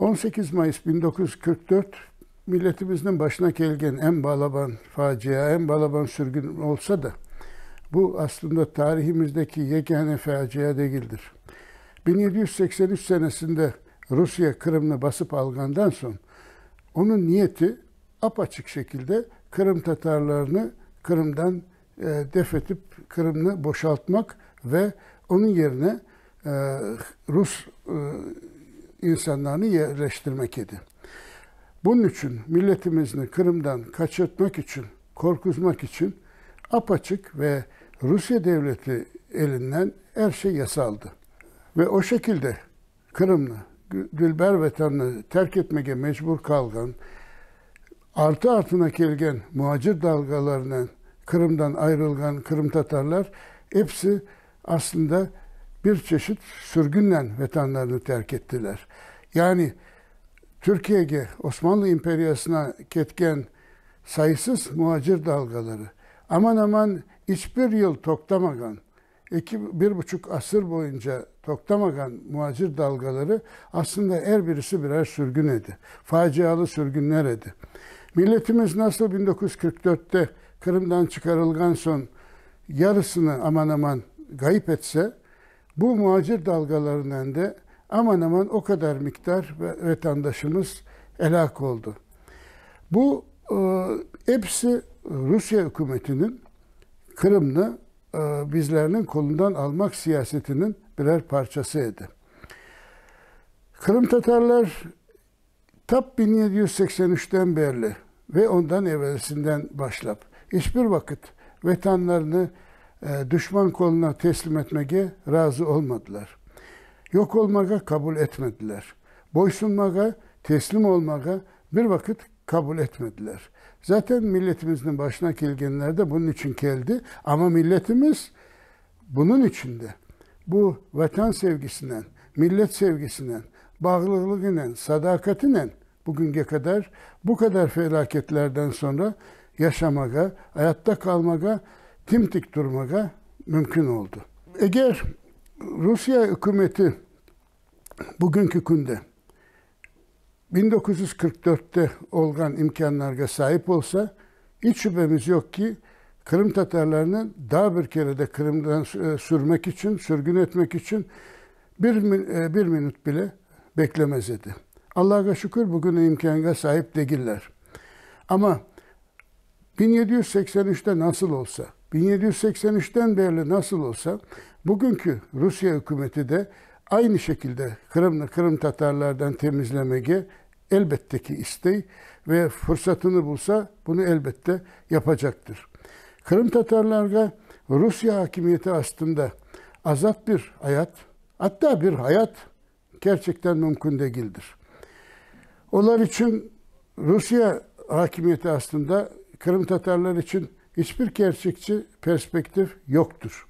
18 Mayıs 1944 milletimizin başına gelgen en balaban facia, en balaban sürgün olsa da bu aslında tarihimizdeki yegane facia değildir. 1783 senesinde Rusya Kırım'ı basıp algandan sonra onun niyeti apaçık şekilde Kırım Tatarlarını Kırım'dan def edip Kırım'ı boşaltmak ve onun yerine Rus insanlarını yerleştirmek idi. Bunun için milletimizi Kırım'dan kaçırtmak için, korkutmak için apaçık ve Rusya devleti elinden her şey yasaldı. Ve o şekilde Kırım'ı, Dilber vatanını terk etmeye mecbur kalgan, artı artına gelgen muhacir dalgalarından Kırım'dan ayrılgan Kırım Tatarlar hepsi aslında bir çeşit sürgünle vatanlarını terk ettiler. Yani Türkiye'ye, Osmanlı İmperyası'na ketken sayısız muhacir dalgaları, aman aman hiçbir yıl toktamagan, 1,5 asır boyunca toktamagan muhacir dalgaları aslında her birisi birer sürgün idi. Facialı sürgünler idi. Milletimiz nasıl 1944'te Kırım'dan çıkarılgan son yarısını aman aman gayip etse, bu muhacir dalgalarından da aman aman o kadar miktar vatandaşımız helak oldu. Bu hepsi Rusya hükümetinin Kırım'ı bizlerinin kolundan almak siyasetinin birer parçasıydı. Kırım Tatarlar tap 1783'ten beri ve ondan evvelsinden başlayıp hiçbir vakit vatanlarını düşman koluna teslim etmeye razı olmadılar. Yok olmaya kabul etmediler. Boysunmaya, teslim olmaya bir vakit kabul etmediler. Zaten milletimizin başına gelgenler de bunun için geldi. Ama milletimiz bunun içinde bu vatan sevgisinden, millet sevgisinden, bağlılığıyla, sadakatiyle bugüne kadar bu kadar felaketlerden sonra yaşamaya, hayatta kalmaya, dimdik durmaya mümkün oldu. Eğer Rusya hükümeti bugünkü günde 1944'te olgan imkanlarga sahip olsa hiç şüphemiz yok ki Kırım Tatarlarını daha bir kere de Kırım'dan sürmek için, sürgün etmek için bir minut bile beklemez idi. Allah'a şükür bugün imkana sahip değiller. Ama 1783'te nasıl olsa, 1783'ten beri nasıl olsa bugünkü Rusya hükümeti de aynı şekilde Kırım Tatarlardan temizlemeye elbette ki isteği ve fırsatını bulsa bunu elbette yapacaktır. Kırım Tatarlarga Rusya hakimiyeti aslında azat bir hayat, hatta bir hayat gerçekten mümkün değildir. Onlar için Rusya hakimiyeti aslında Kırım Tatarlar için hiçbir gerçekçi perspektif yoktur.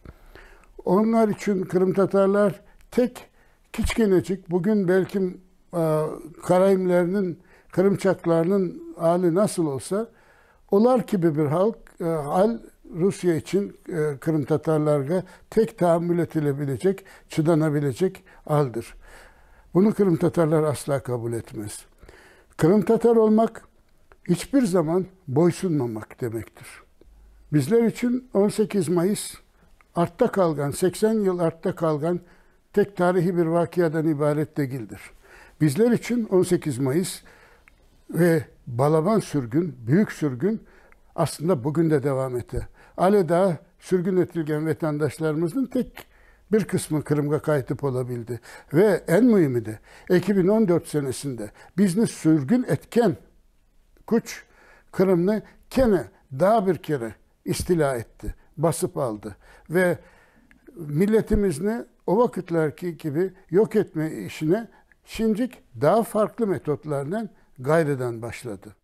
Onlar için Kırım Tatarlar tek kiçkinecik, bugün belki Karayimlerinin, Kırımçaklarının hali nasıl olsa, onlar gibi bir hal Rusya için Kırım Tatarlarga tek tahammül edilebilecek, çınanabilecek haldir. Bunu Kırım Tatarlar asla kabul etmez. Kırım Tatar olmak hiçbir zaman boysunmamak demektir. Bizler için 18 Mayıs artta kalgan, 80 yıl artta kalgan tek tarihi bir vakiadan ibaret değildir. Bizler için 18 Mayıs ve balaban sürgün, büyük sürgün aslında bugün de devam etti. Hala daha sürgün edilgen vatandaşlarımızın tek bir kısmı Kırım'a kayıtıp olabildi. Ve en mühimi de 2014 senesinde bizni sürgün etken kuş Kırım'ı kene daha bir kere istila etti, basıp aldı. Ve milletimizni o vakitlerki gibi yok etme işine şimdilik daha farklı metotlarla gayreden başladı.